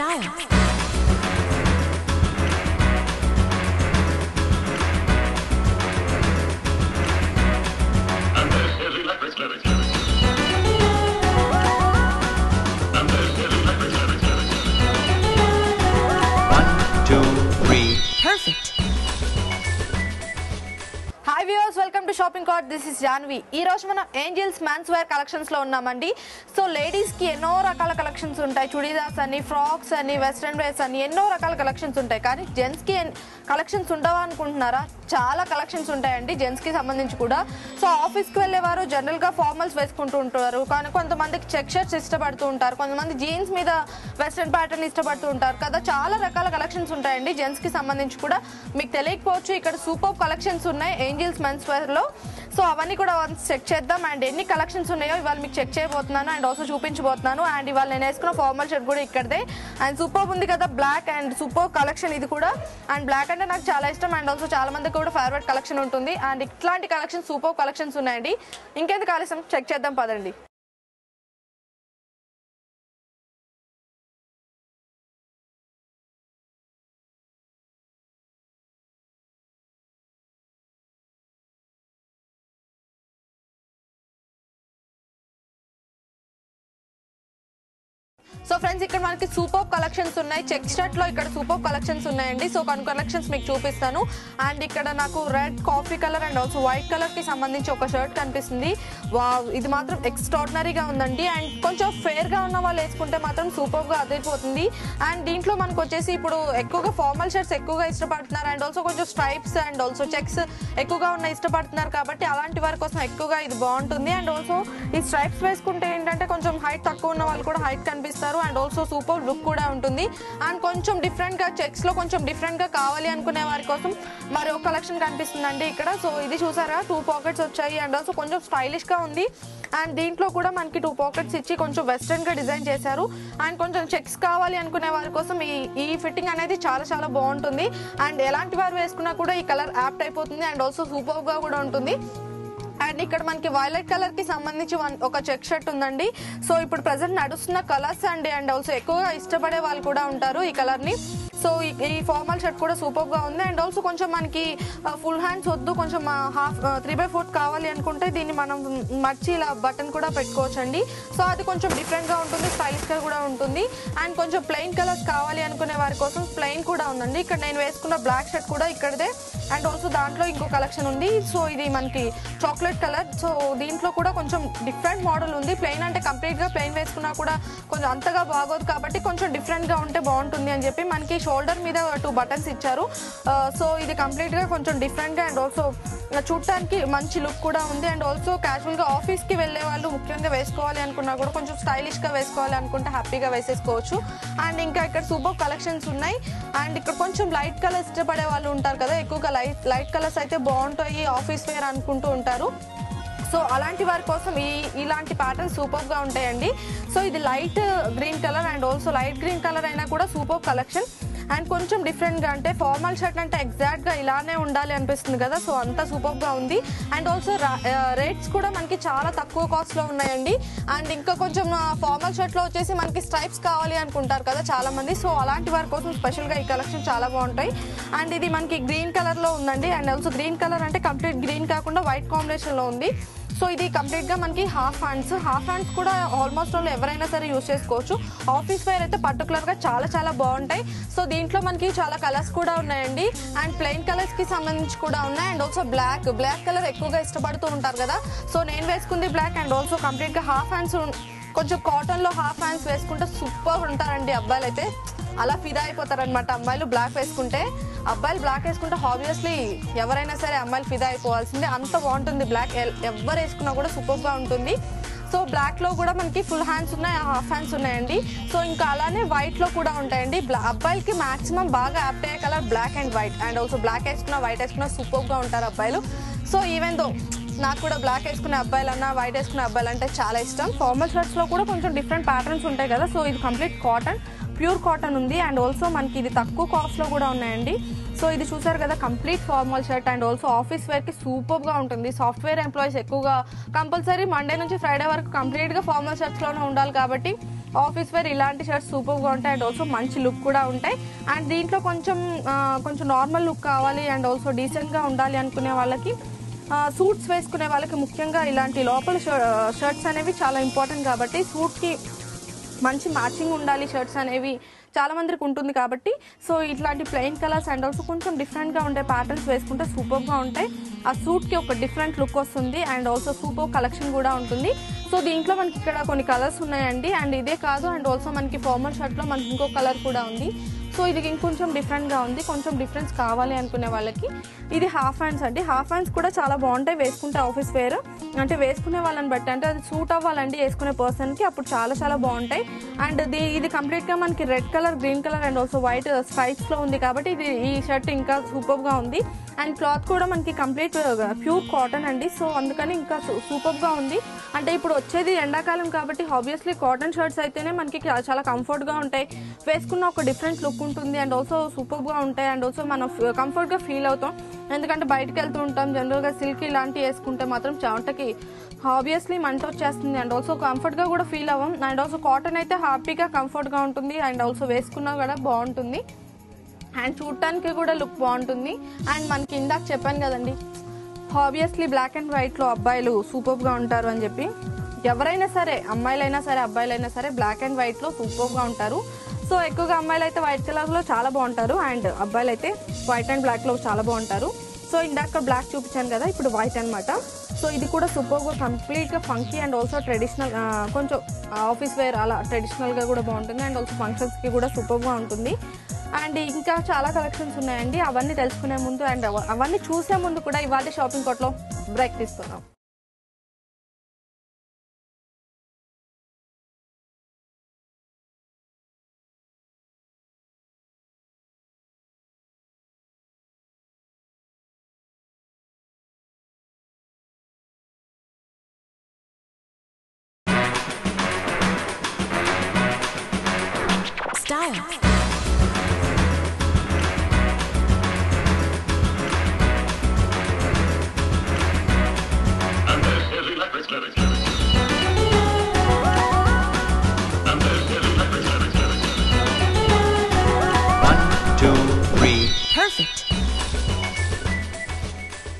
style. Perfect. Hi viewers, welcome to Shopping Cart. This is Janvi. ఈ రోజు మనం angels men's wear collections లో ఉన్నామండి. సో లేడీస్ కి ఎన్నో రకాల కలెక్షన్స్ ఉంటాయి. చుడీదార్స్ అని, ఫ్రాక్స్ అని, వెస్ట్రన్ వేర్స్ అని ఎన్నో రకాల కలెక్షన్స్ ఉంటాయి. కానీ జెంట్స్ కి కలెక్షన్స్ ఉండవా అనుకుంటున్నారా? చాలా కలెక్షన్స్ ఉంటాయండి జెంట్స్ కి సంబంధించి కూడా. సో ఆఫీస్ కి వెళ్ళేవారు జనరల్ గా ఫార్మల్స్ వేసుకుంటూ ఉంటారు. కానీ కొంతమందికి చెక్ షర్ట్స్ ఇష్టపడుతూ ఉంటారు. కొంతమంది జీన్స్ మీద వెస్ట్రన్ ప్యాటర్న్ ఇష్టపడుతూ ఉంటారు కదా. చాలా రకాల కలెక్షన్స్ ఉంటాయండి జెంట్స్ కి సంబంధించి కూడా. మీకు తెలియకపోవచ్చు, ఇక్కడ సూపర్ కలెక్షన్స్ ఉన్నాయి ఏంజల్స్ మెన్స్ వేర్ లో. సో అవన్నీ కూడా చెక్ చేద్దాం. అండ్ ఎన్ని కలెక్షన్స్ ఉన్నాయో ఇవాళ మీకు చెక్ చేయబోతున్నాను అండ్ ఆల్సో చూపించబోతున్నాను. అండ్ ఇవాళ నేను వేసుకున్న ఫార్మల్ షర్ట్ కూడా ఇక్కడదే. అండ్ సూపర్ ఉంది కదా, బ్లాక్ అండ్ సూపర్ కలెక్షన్ ఇది కూడా. అండ్ బ్లాక్ అంటే నాకు చాలా ఇష్టం అండ్ ఆల్సో చాలా మందికి కూడా ఫేవరెట్ కలెక్షన్ ఉంటుంది. అండ్ ఇట్లాంటి కలెక్షన్ సూపర్ కలెక్షన్స్ ఉన్నాయండి. ఇంకెందుకు ఆలస్యం, చెక్ చేద్దాం పదండి. సో ఫ్రెండ్స్, ఇక్కడ మనకి సూపర్ కలెక్షన్స్ ఉన్నాయి. చెక్ షర్ట్ లో ఇక్కడ సూపర్ కలెక్షన్స్ ఉన్నాయండి. సో కొన్ని కలెక్షన్స్ మీకు చూపిస్తాను. అండ్ ఇక్కడ నాకు red, coffee colour and also white colour కి సంబంధించి ఒక షర్ట్ కనిపిస్తుంది. వావ్, ఇది మాత్రం ఎక్స్ట్రాడినరీగా ఉందండి. అండ్ కొంచెం ఫేర్ గా ఉన్న వాళ్ళు వేసుకుంటే మాత్రం సూపర్ గా అదిరిపోతుంది. అండ్ దీంట్లో మనకు వచ్చేసి ఇప్పుడు ఎక్కువగా ఫార్మల్ షర్ట్స్ ఎక్కువగా ఇష్టపడుతున్నారు. అండ్ ఆల్సో కొంచెం స్ట్రైప్స్ అండ్ ఆల్సో చెక్స్ ఎక్కువగా ఉన్న ఇష్టపడుతున్నారు కాబట్టి అలాంటి వారి కోసం ఎక్కువగా ఇది బాగుంటుంది. అండ్ ఆల్సో ఈ స్ట్రైప్స్ వేసుకుంటే ఏంటంటే కొంచెం హైట్ తక్కువ ఉన్న వాళ్ళు కూడా హైట్ కనిపిస్తారు. అండ్ ఆల్సో సూపర్ లుక్ కూడా ఉంటుంది. అండ్ కొంచెం డిఫరెంట్ గా చెక్స్ లో కొంచెం డిఫరెంట్ గా కావాలి అనుకునే వారి కోసం మరి ఒక కలెక్షన్ కనిపిస్తుందండి ఇక్కడ. సో ఇది చూసారా, 2 పాకెట్స్ వచ్చాయి అండ్ ఆల్సో కొంచెం స్టైలిష్ గా ఉంది. అండ్ దీంట్లో కూడా మనకి 2 పాకెట్స్ ఇచ్చి కొంచెం వెస్ట్రన్ గా డిజైన్ చేశారు. అండ్ కొంచెం చెక్స్ కావాలి అనుకునే వారి కోసం ఈ ఫిట్టింగ్ అనేది చాలా చాలా బాగుంటుంది. అండ్ ఎలాంటి వారు వేసుకున్నా కూడా ఈ కలర్ యాప్ట్ అయిపోతుంది అండ్ ఆల్సో సూపర్ గా కూడా ఉంటుంది. అండ్ ఇక్కడ మనకి వైలెట్ కలర్ కి సంబంధించి ఒక చెక్ షర్ట్ ఉందండి. సో ఇప్పుడు ప్రెసెంట్ నడుస్తున్న కలర్స్ అండి. అండ్ ఆల్సో ఎక్కువగా ఇష్టపడే వాళ్ళు కూడా ఉంటారు ఈ కలర్ ని. సో ఈ ఫార్మల్ షర్ట్ కూడా సూపర్ గా ఉంది. అండ్ ఆల్సో కొంచెం మనకి ఫుల్ హ్యాండ్స్ వద్దు, కొంచెం 3/4 కావాలి అనుకుంటే దీన్ని మనం మర్చి ఇలా బటన్ కూడా పెట్టుకోవచ్చు అండి. సో అది కొంచెం డిఫరెంట్ గా ఉంటుంది, స్టైలిష్ గా కూడా ఉంటుంది. అండ్ కొంచెం ప్లెయిన్ కలర్స్ కావాలి అనుకునే వారి కోసం ప్లెయిన్ కూడా ఉందండి. ఇక్కడ నేను వేసుకున్న బ్లాక్ షర్ట్ కూడా ఇక్కడదే. అండ్ ఆల్సో దాంట్లో ఇంకో కలెక్షన్ ఉంది. సో ఇది మనకి చాక్లెట్ కలర్. సో దీంట్లో కూడా కొంచెం డిఫరెంట్ మోడల్ ఉంది. ప్లెయిన్ అంటే కంప్లీట్ గా ప్లెయిన్ వేసుకున్నా కూడా కొంచెం అంతగా బాగోదు కాబట్టి కొంచెం డిఫరెంట్ గా ఉంటే బాగుంటుంది అని చెప్పి మనకి షోల్డర్ మీద 2 బటన్స్ ఇచ్చారు. సో ఇది కంప్లీట్ గా కొంచెం డిఫరెంట్ గా అండ్ ఆల్సో చూడటానికి మంచి లుక్ కూడా ఉంది. అండ్ ఆల్సో క్యాజువల్ గా ఆఫీస్ కి వెళ్లే వాళ్ళు ముఖ్యంగా వేసుకోవాలి అనుకున్నా కూడా కొంచెం స్టైలిష్ గా వేసుకోవాలి అనుకుంటే హ్యాపీగా వేసేసుకోవచ్చు. అండ్ ఇంకా ఇక్కడ సూపర్ కలెక్షన్స్ ఉన్నాయి. అండ్ ఇక్కడ కొంచెం లైట్ కలర్ ఇష్టపడే వాళ్ళు ఉంటారు కదా, ఎక్కువగా లైట్ కలర్స్ అయితే బాగుంటాయి ఆఫీస్ వేర్ అనుకుంటూ ఉంటారు. సో అలాంటి వారి కోసం ఇలాంటి ప్యాటర్న్ సూపర్ గా ఉంటాయండి. సో ఇది light green colour and also light green colour అయినా కూడా సూపర్ కలెక్షన్. అండ్ కొంచెం డిఫరెంట్ గా, అంటే ఫార్మల్ షర్ట్ అంటే ఎగ్జాక్ట్ గా ఇలానే ఉండాలి అనిపిస్తుంది కదా. సో అంతా సూపర్ గా ఉంది. అండ్ ఆల్సో రేట్స్ కూడా మనకి చాలా తక్కువ కాస్ట్ లో ఉన్నాయండి. అండ్ ఇంకా కొంచెం ఫార్మల్ షర్ట్ లో వచ్చేసి మనకి స్ట్రైప్స్ కావాలి అనుకుంటారు కదా చాలా మంది. సో అలాంటి వారి కోసం స్పెషల్ గా ఈ కలెక్షన్ చాలా బాగుంటాయి. అండ్ ఇది మనకి గ్రీన్ కలర్ లో ఉందండి. అండ్ ఆల్సో గ్రీన్ కలర్ అంటే కంప్లీట్ గ్రీన్ కాకుండా వైట్ కాంబినేషన్ లో ఉంది. సో ఇది కంప్లీట్ గా మనకి హాఫ్ హ్యాండ్స్ కూడా ఆల్మోస్ట్ వాళ్ళు ఎవరైనా సరే యూజ్ చేసుకోవచ్చు. ఆఫీస్ వేర్ అయితే పర్టికులర్ గా చాలా చాలా బాగుంటాయి. సో దీంట్లో మనకి చాలా కలర్స్ కూడా ఉన్నాయండి. అండ్ ప్లెయిన్ కలర్స్ కి సంబంధించి కూడా ఉన్నాయి. అండ్ ఆల్సో బ్లాక్ కలర్ ఎక్కువగా ఇష్టపడుతూ ఉంటారు కదా. సో నేను వేసుకుంది బ్లాక్. అండ్ ఆల్సో కంప్లీట్ గా హాఫ్ హ్యాండ్స్, కొంచెం కాటన్ లో హాఫ్ హ్యాండ్స్ వేసుకుంటే సూపర్ ఉంటారండి. అబ్బాయిలు అయితే అలా ఫిదా అయిపోతారనమాట. అమ్మాయిలు బ్లాక్ వేసుకుంటే, అబ్బాయిలు బ్లాక్ వేసుకుంటే ఆబ్వియస్లీ ఎవరైనా సరే అమ్మాయిలు ఫిదా అయిపోవాల్సిందే, అంత బాగుంటుంది బ్లాక్. ఎవరు వేసుకున్నా కూడా సూపర్ గా ఉంటుంది. సో బ్లాక్ లో కూడా మనకి ఫుల్ హ్యాండ్స్ ఉన్నాయి, హాఫ్ హ్యాండ్స్ ఉన్నాయండి. సో ఇంకా అలానే వైట్ లో కూడా ఉంటాయండి. అబ్బాయిలకి మాక్సిమం బాగా యాప్ట్ అయ్యే colour black and white. And also black వేసుకున్నా వైట్ వేసుకున్నా సూపర్ గా ఉంటారు అబ్బాయిలు. సో ఈవెన్ దో నాకు కూడా బ్లాక్ వేసుకునే అబ్బాయిలన్నా వైట్ వేసుకునే అబ్బాయిలు అంటే చాలా ఇష్టం. ఫార్మల్ షర్ట్స్ లో కూడా కొంచెం డిఫరెంట్ ప్యాటర్న్స్ ఉంటాయి కదా. సో ఇది కంప్లీట్ కాటన్, ప్యూర్ కాటన్ ఉంది. అండ్ ఆల్సో మనకి ఇది తక్కువ కాస్ట్ లో కూడా ఉన్నాయండి. సో ఇది చూసారు కదా, complete formal shirt. And also office wear కి సూపర్ గా ఉంటుంది. సాఫ్ట్వేర్ ఎంప్లాయీస్ ఎక్కువగా కంపల్సరీ మండే నుంచి ఫ్రైడే వరకు కంప్లీట్ గా ఫార్మల్ షర్ట్స్ లోనే ఉండాలి కాబట్టి ఆఫీస్ వేర్ ఇలాంటి షర్ట్స్ సూపర్గా ఉంటాయి అండ్ ఆల్సో మంచి లుక్ కూడా ఉంటాయి. అండ్ దీంట్లో కొంచెం నార్మల్ లుక్ కావాలి అండ్ ఆల్సో డీసెంట్గా ఉండాలి అనుకునే వాళ్ళకి, సూట్స్ వేసుకునే వాళ్ళకి ముఖ్యంగా ఇలాంటి లోపల షర్ట్స్ అనేవి చాలా ఇంపార్టెంట్ కాబట్టి సూట్కి మంచి మ్యాచింగ్ ఉండాలి షర్ట్స్ అనేవి చాలా మందికి ఉంటుంది కాబట్టి సో ఇట్లాంటి ప్లెయిన్ కలర్స్ అండ్ ఆల్సో కొంచెం డిఫరెంట్గా ఉండే ప్యాటర్న్స్ వేసుకుంటే సూపర్గా ఉంటాయి. ఆ సూట్కి ఒక డిఫరెంట్ లుక్ వస్తుంది అండ్ ఆల్సో సూపర్ కలెక్షన్ కూడా ఉంటుంది. సో దీంట్లో మనకి ఇక్కడ కొన్ని కలర్స్ ఉన్నాయండి. అండ్ ఇదే కాదు అండ్ ఆల్సో మనకి ఫార్మల్ షర్ట్లో మనకి ఇంకో కలర్ కూడా ఉంది. సో ఇది ఇంకొంచెం డిఫరెంట్గా ఉంది. కొంచెం డిఫరెన్స్ కావాలి అనుకునే వాళ్ళకి ఇది హాఫ్ హ్యాండ్స్ అండి. హాఫ్ హ్యాండ్స్ కూడా చాలా బాగుంటాయి వేసుకుంటే ఆఫీస్ వేర్, అంటే వేసుకునే వాళ్ళని బట్టి, అంటే అది సూట్ అవ్వాలండి వేసుకునే పర్సన్కి, అప్పుడు చాలా చాలా బాగుంటాయి. అండ్ ఇది కంప్లీట్గా మనకి red colour, green colour and also white స్ట్రైప్స్లో ఉంది కాబట్టి ఈ షర్ట్ ఇంకా సూపర్గా ఉంది. అండ్ క్లాత్ కూడా మనకి కంప్లీట్ ప్యూర్ కాటన్ అండి. సో అందుకని ఇంకా సూపర్గా ఉంది. అంటే ఇప్పుడు వచ్చేది ఎండాకాలం కాబట్టి ఆబ్వియస్లీ కాటన్ షర్ట్స్ అయితేనే మనకి చాలా కంఫర్ట్గా ఉంటాయి, వేసుకున్న ఒక డిఫరెంట్ లుక్ ఉంటుంది అండ్ ఆల్సో సూపర్గా ఉంటాయి అండ్ ఆల్సో మనం కంఫర్ట్గా ఫీల్ అవుతాం. ఎందుకంటే బయటకు వెళ్తూ ఉంటాం, జనరల్గా సిల్క్ ఇలాంటివి వేసుకుంటే మాత్రం చెమటకి ఆబ్వియస్లీ మంట వచ్చేస్తుంది అండ్ ఆల్సో కంఫర్ట్గా కూడా ఫీల్ అవ్వం. అండ్ ఆల్సో కాటన్ అయితే హ్యాపీగా కంఫర్ట్గా ఉంటుంది అండ్ ఆల్సో వేసుకున్నా కూడా బాగుంటుంది అండ్ చూడటానికి కూడా లుక్ బాగుంటుంది. అండ్ మనకి ఇందాక చెప్పాను కదండి, ఆబ్వియస్లీ బ్లాక్ అండ్ వైట్లో అబ్బాయిలు సూపర్గా ఉంటారు అని చెప్పి, ఎవరైనా సరే అమ్మాయిలైనా సరే అబ్బాయిలైనా సరే బ్లాక్ అండ్ వైట్లో సూపర్గా ఉంటారు. సో ఎక్కువగా అమ్మాయిలు అయితే వైట్ కలర్లో చాలా బాగుంటారు అండ్ అబ్బాయిలు అయితే వైట్ అండ్ బ్లాక్లో చాలా బాగుంటారు. సో ఇందాక బ్లాక్ చూపించాను కదా, ఇప్పుడు వైట్ అనమాట. సో ఇది కూడా సూపర్గా కంప్లీట్గా ఫంకీ అండ్ ఆల్సో ట్రెడిషనల్, కొంచెం ఆఫీస్ వేర్ అలా ట్రెడిషనల్గా కూడా బాగుంటుంది అండ్ ఆల్సో ఫంక్షన్స్కి కూడా సూపర్గా ఉంటుంది. అండ్ ఇంకా చాలా కలెక్షన్స్ ఉన్నాయండి. అవన్నీ తెలుసుకునే ముందు అండ్ అవన్నీ చూసే ముందు కూడా ఇవాళ షాపింగ్ కోర్ట్లో బ్రేక్ తీసుకున్నాం. Style. And this is Electric Lyrics.